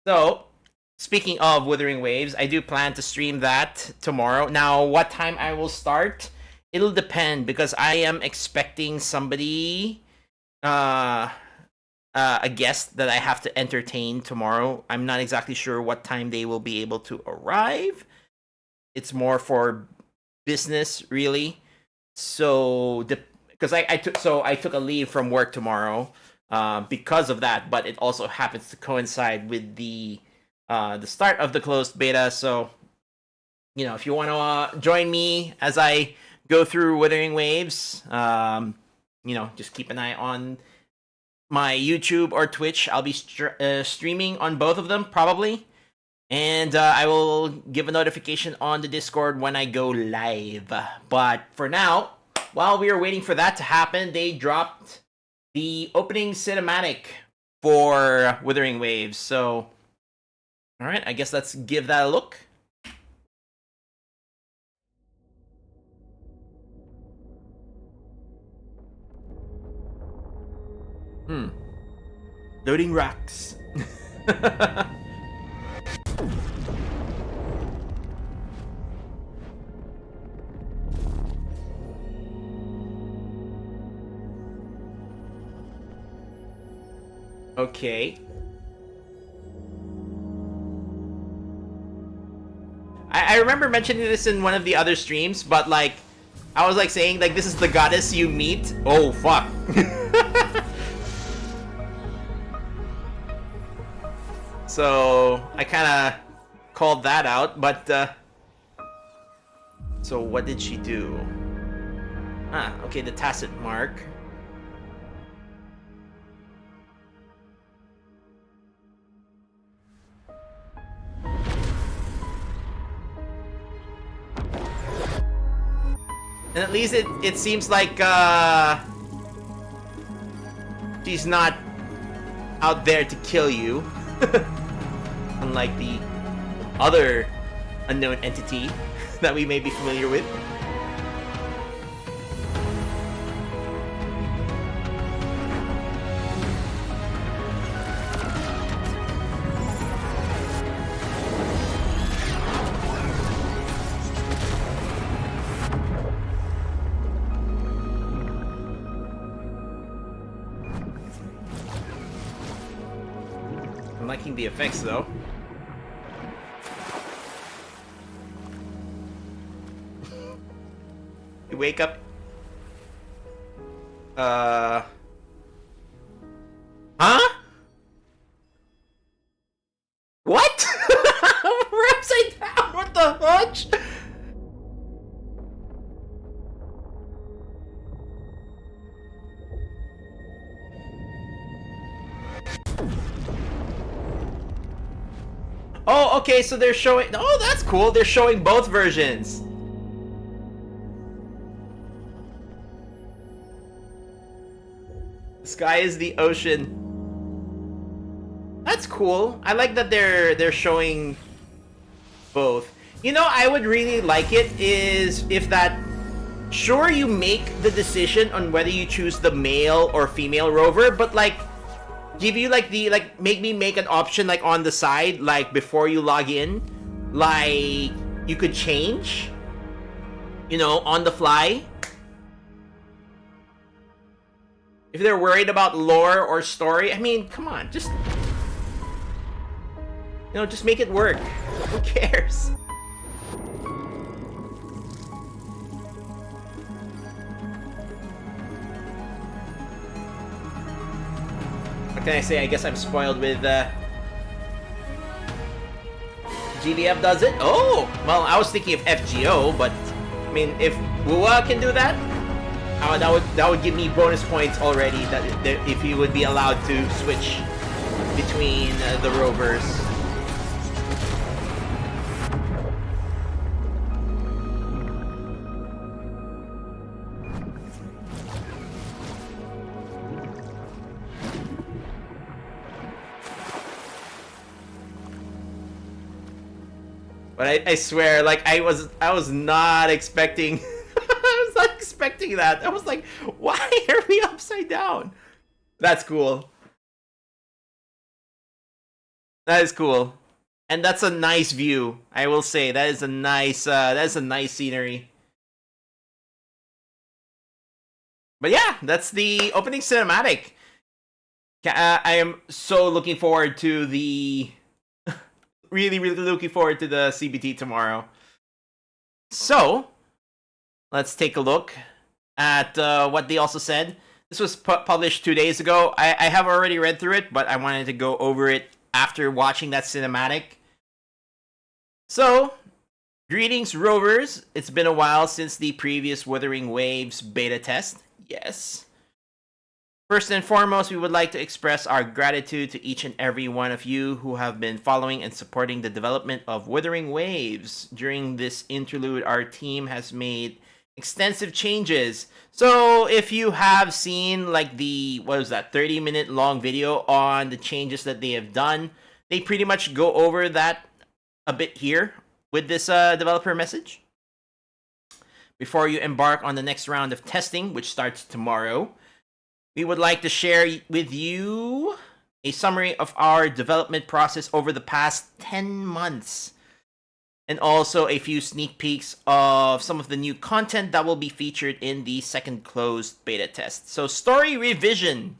So, speaking of Wuthering Waves, I do plan to stream that tomorrow. Now, what time I will start? It'll depend because I am expecting somebody, uh, a guest that I have to entertain tomorrow. I'm not exactly sure what time they will be able to arrive. It's more for business, really. So, because I took a leave from work tomorrow, because of that. But it also happens to coincide with the start of the closed beta. So if you want to join me as I go through Wuthering Waves, just keep an eye on my YouTube or Twitch. I'll be streaming on both of them probably. And I will give a notification on the Discord when I go live. But for now, while we are waiting for that to happen, they dropped the opening cinematic for Wuthering Waves. So, all right, I guess let's give that a look. Loading racks. Okay. I remember mentioning this in one of the other streams, but like, I was like saying like this is the goddess you meet. Oh fuck. So I kind of called that out, but so what did she do? Okay, the tacit mark. And at least it seems like she's not out there to kill you. Unlike the other unknown entity that we may be familiar with. I'm liking the effects though. You wake up. Huh? What? We're upside down. What the fudge? Oh, okay, so they're showing... Oh, that's cool. They're showing both versions. The sky is the ocean. That's cool. I like that they're showing both. I would really like it is if that... Sure, you make the decision on whether you choose the male or female rover, but like... give you like the make me make an option like on the side, like before you log in, like you could change on the fly if they're worried about lore or story. I mean, come on, just just make it work. Who cares? What can I say? I guess I'm spoiled with GDF does it. Oh, well, I was thinking of FGO, but I mean, if Wua can do that, that would give me bonus points already. That if he would be allowed to switch between the rovers. But I swear, like I was not expecting I was not expecting that. I was like, why are we upside down? That's cool. That is cool. And that's a nice view. I will say that is a nice scenery. But yeah, that's the opening cinematic. I am so looking forward to the really looking forward to the CBT tomorrow. So let's take a look at what they also said. This was published 2 days ago. I have already read through it, but I wanted to go over it after watching that cinematic. So, greetings, Rovers. It's been a while since the previous Wuthering Waves beta test. Yes. First and foremost, we would like to express our gratitude to each and every one of you who have been following and supporting the development of Wuthering Waves. During this interlude, our team has made extensive changes. So if you have seen like the, what was that, 30-minute long video on the changes that they have done, they pretty much go over that a bit here with this developer message. Before you embark on the next round of testing, which starts tomorrow, we would like to share with you a summary of our development process over the past 10 months. And also a few sneak peeks of some of the new content that will be featured in the second closed beta test. So, story revision.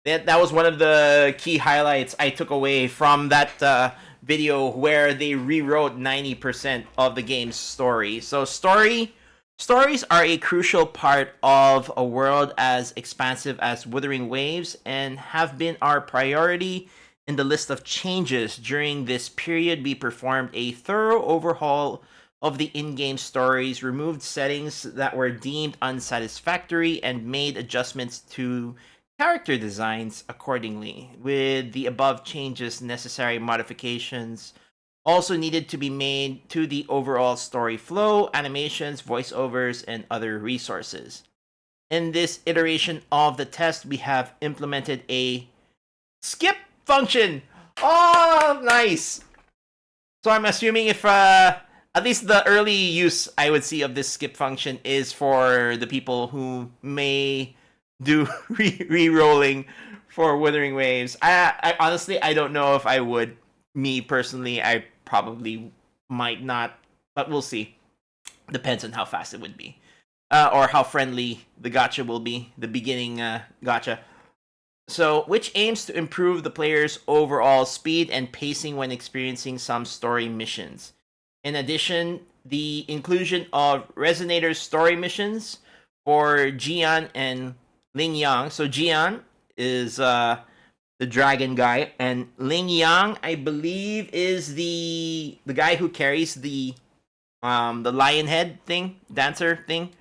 That was one of the key highlights I took away from that video where they rewrote 90% of the game's story. So, stories are a crucial part of a world as expansive as Wuthering Waves and have been our priority in the list of changes. During this period, we performed a thorough overhaul of the in-game stories, removed settings that were deemed unsatisfactory, and made adjustments to character designs accordingly. With the above changes, necessary modifications also needed to be made to the overall story flow, animations, voiceovers, and other resources. In this iteration of the test, we have implemented a skip function. Oh, nice. So I'm assuming if at least the early use I would see of this skip function is for the people who may do re-rolling for Wuthering Waves. I honestly I don't know if I would. Me personally, I probably might not, but we'll see. Depends on how fast it would be, or how friendly the gacha will be. The beginning gacha. So, which aims to improve the player's overall speed and pacing when experiencing some story missions. In addition, the inclusion of Resonator's story missions for Jian and Ling Yang. So Jian is the dragon guy, and Ling Yang, I believe, is the guy who carries the lion head thing, dancer thing.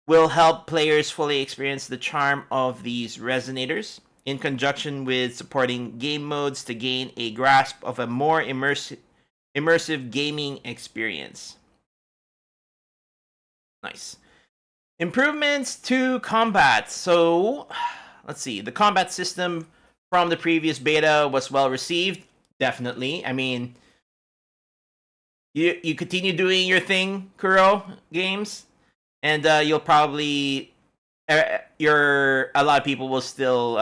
Will help players fully experience the charm of these resonators in conjunction with supporting game modes to gain a grasp of a more immersive gaming experience. Nice. Improvements to combat. So, let's see. The combat system from the previous beta was well received. Definitely. I mean, you continue doing your thing, Kuro Games, and you'll probably a lot of people will still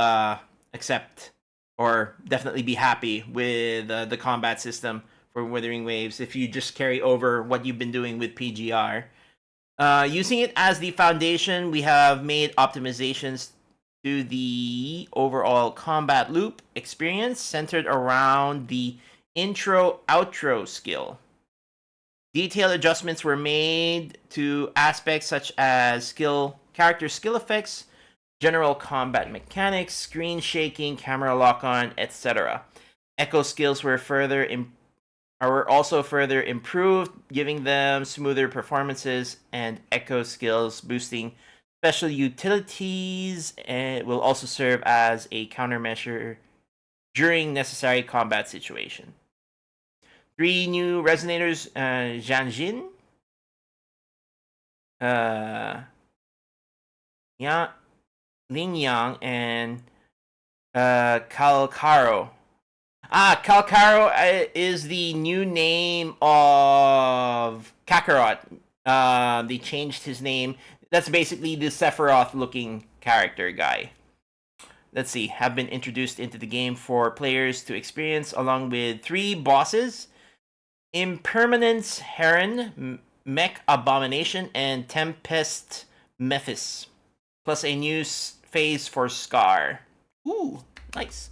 accept or definitely be happy with the combat system for Wuthering Waves if you just carry over what you've been doing with PGR. Using it as the foundation, we have made optimizations to the overall combat loop experience centered around the intro-outro skill. Detailed adjustments were made to aspects such as character skill effects, general combat mechanics, screen shaking, camera lock-on, etc. Echo skills were also further improved, giving them smoother performances, and echo skills boosting special utilities, and will also serve as a countermeasure during necessary combat situation. 3 new resonators, Janjin, Ling Yang, and Calcaro. Calcaro is the new name of Kakarot. They changed his name. That's basically the Sephiroth-looking character guy. let's see, have been introduced into the game for players to experience, along with 3 bosses: Impermanence Heron, Mech Abomination, and Tempest Mephis, plus a new phase for Scar. Ooh, nice.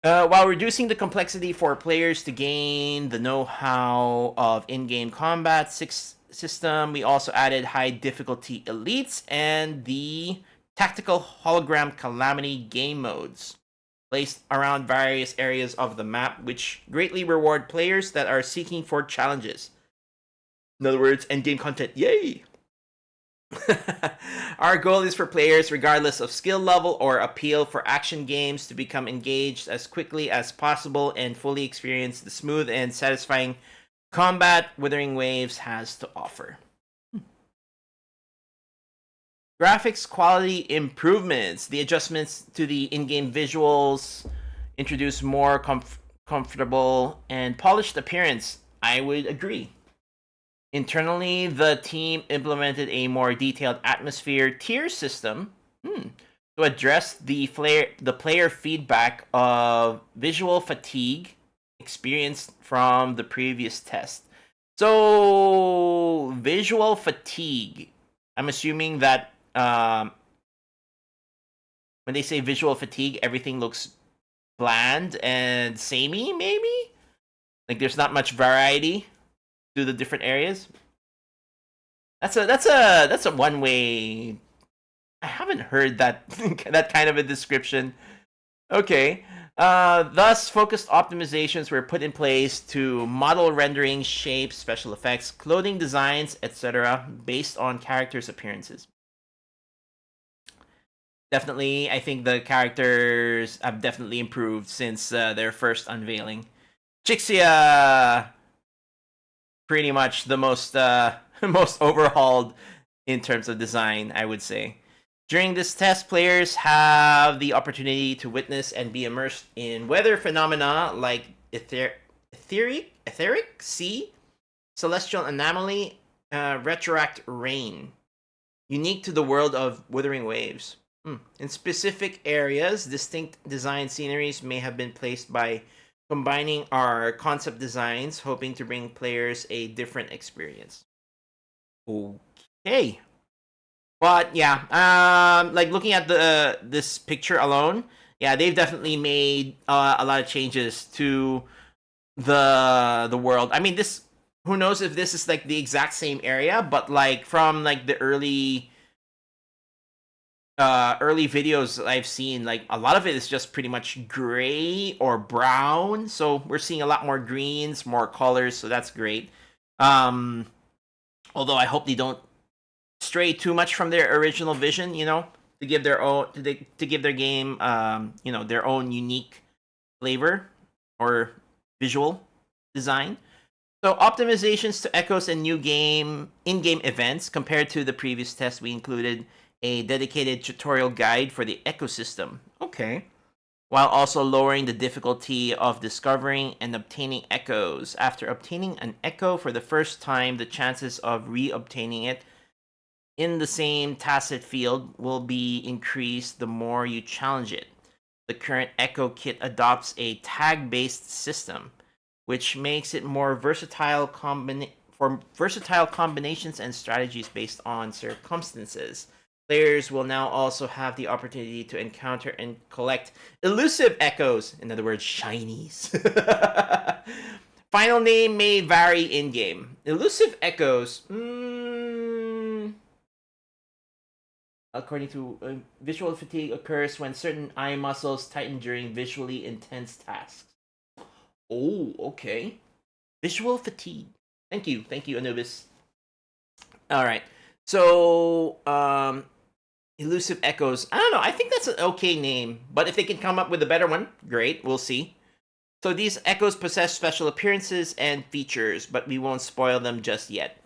While reducing the complexity for players to gain the know-how of in-game combat system, we also added high difficulty elites and the tactical hologram calamity game modes placed around various areas of the map, which greatly reward players that are seeking for challenges. In other words, end-game content. Yay! Our goal is for players, regardless of skill level or appeal for action games, to become engaged as quickly as possible and fully experience the smooth and satisfying combat Wuthering Waves has to offer. Graphics quality improvements. The adjustments to the in-game visuals introduce more comfortable and polished appearance. I would agree. Internally, the team implemented a more detailed atmosphere tier system to address the player feedback of visual fatigue experienced from the previous test. So, visual fatigue. I'm assuming that when they say visual fatigue, everything looks bland and samey, maybe? Like there's not much variety to the different areas. That's a one way. I haven't heard that that kind of a description. Okay. Thus, focused optimizations were put in place to model rendering, shapes, special effects, clothing designs, etc., based on characters' appearances. Definitely, I think the characters have definitely improved since their first unveiling. Jixia, pretty much the most most overhauled in terms of design, I would say. During this test, players have the opportunity to witness and be immersed in weather phenomena like etheric sea, celestial anomaly, retroact rain, unique to the world of Wuthering Waves. In specific areas, distinct design sceneries may have been placed by combining our concept designs, hoping to bring players a different experience. Okay. But yeah, like looking at the this picture alone, yeah, they've definitely made a lot of changes to the world. I mean, this, who knows if this is like the exact same area, but like from like the early videos I've seen, like a lot of it is just pretty much gray or brown. So we're seeing a lot more greens, more colors, so that's great. Um Although I hope they don't stray too much from their original vision, to give their own to give their game their own unique flavor or visual design. So optimizations to echoes and new game in-game events. Compared to the previous test, we included a dedicated tutorial guide for the ecosystem. Okay. While also lowering the difficulty of discovering and obtaining echoes. After obtaining an echo for the first time, the chances of re-obtaining it in the same tacit field will be increased the more you challenge it. The current Echo kit adopts a tag-based system, which makes it more versatile for versatile combinations and strategies based on circumstances. Players will now also have the opportunity to encounter and collect elusive echoes, in other words, shinies. Final name may vary in-game. Elusive echoes, according to visual fatigue, occurs when certain eye muscles tighten during visually intense tasks. Oh, okay. Visual fatigue. Thank you, Anubis. All right. So, elusive echoes. I don't know. I think that's an okay name, but if they can come up with a better one, great. We'll see. So these echoes possess special appearances and features, but we won't spoil them just yet.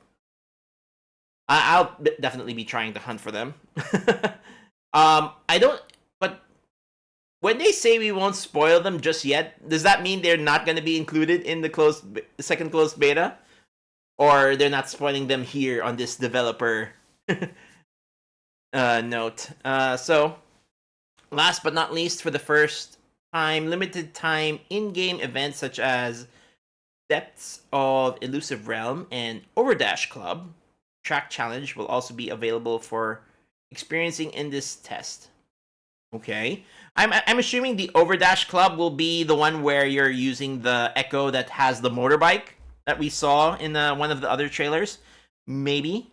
I'll definitely be trying to hunt for them. I don't. But when they say we won't spoil them just yet, does that mean they're not going to be included in the second closed beta, or they're not spoiling them here on this developer note? So Last but not least, for the first time, limited time in-game events such as Depths of Elusive Realm and Overdash Club Track Challenge will also be available for experiencing in this test. Okay. I'm assuming the Overdash Club will be the one where you're using the Echo that has the motorbike that we saw in one of the other trailers. Maybe.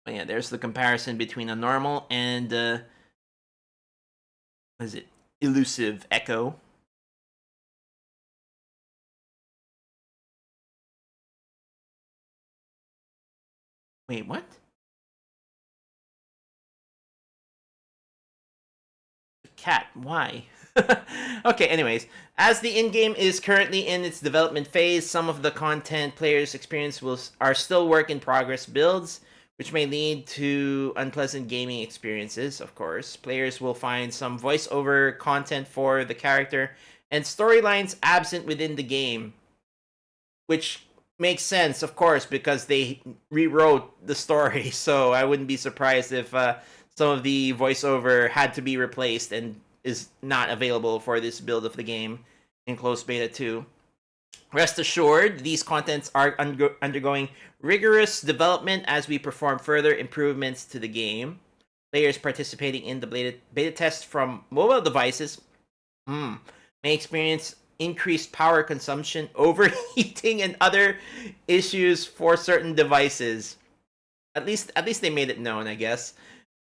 Oh, yeah, there's the comparison between a normal and what is it? Elusive Echo. Wait, what? Cat, why? Okay, anyways, as the in-game is currently in its development phase, some of the content players experience are still work in progress builds, which may lead to unpleasant gaming experiences, of course. Players will find some voiceover content for the character and storylines absent within the game, which makes sense, of course, because they rewrote the story. So I wouldn't be surprised if some of the voiceover had to be replaced and is not available for this build of the game in closed beta 2. Rest assured, these contents are undergoing rigorous development as we perform further improvements to the game. Players participating in the beta test from mobile devices may experience increased power consumption, overheating, and other issues for certain devices. At least they made it known, I guess.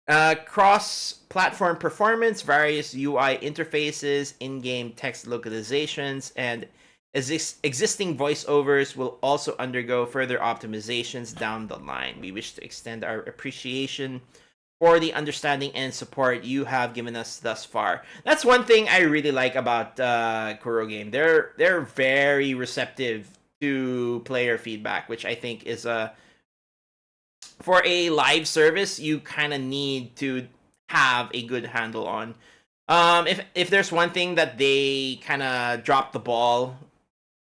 Cross-platform performance, various UI interfaces, in-game text localizations, and existing voiceovers will also undergo further optimizations down the line. We wish to extend our appreciation for the understanding and support you have given us thus far. That's one thing I really like about Kuro Game. They're very receptive to player feedback, which I think is for a live service you kind of need to have a good handle on. If there's one thing that they kind of drop the ball,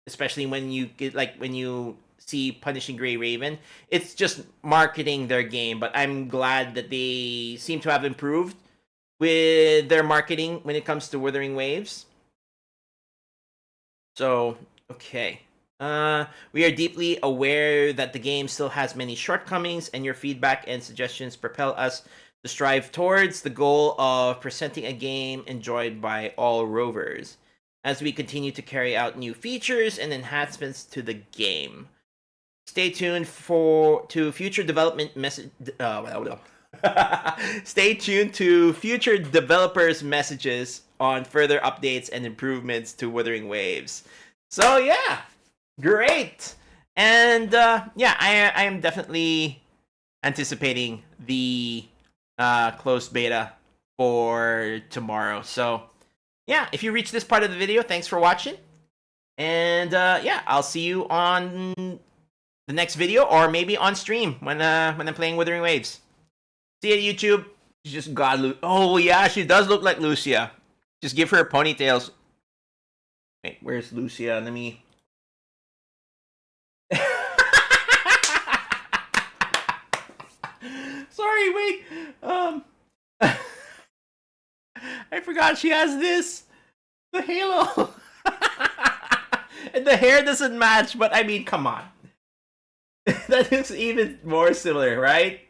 especially when you get when you see Punishing Gray Raven, it's just marketing their game. But I'm glad that they seem to have improved with their marketing when it comes to Wuthering Waves. So, okay. We are deeply aware that the game still has many shortcomings, and your feedback and suggestions propel us to strive towards the goal of presenting a game enjoyed by all rovers as we continue to carry out new features and enhancements to the game. Stay tuned to future development message. Stay tuned to future developers' messages on further updates and improvements to Wuthering Waves. So yeah, great, and yeah, I am definitely anticipating the closed beta for tomorrow. So yeah, if you reach this part of the video, thanks for watching, and yeah, I'll see you on the next video, or maybe on stream when I'm playing Wuthering Waves. See you, YouTube. She just got oh yeah, she does look like Lucia. Just give her ponytails. Wait, where's Lucia? Let me. Sorry, wait. I forgot she has this. The halo. And the hair doesn't match, but I mean, come on. That looks even more similar, right?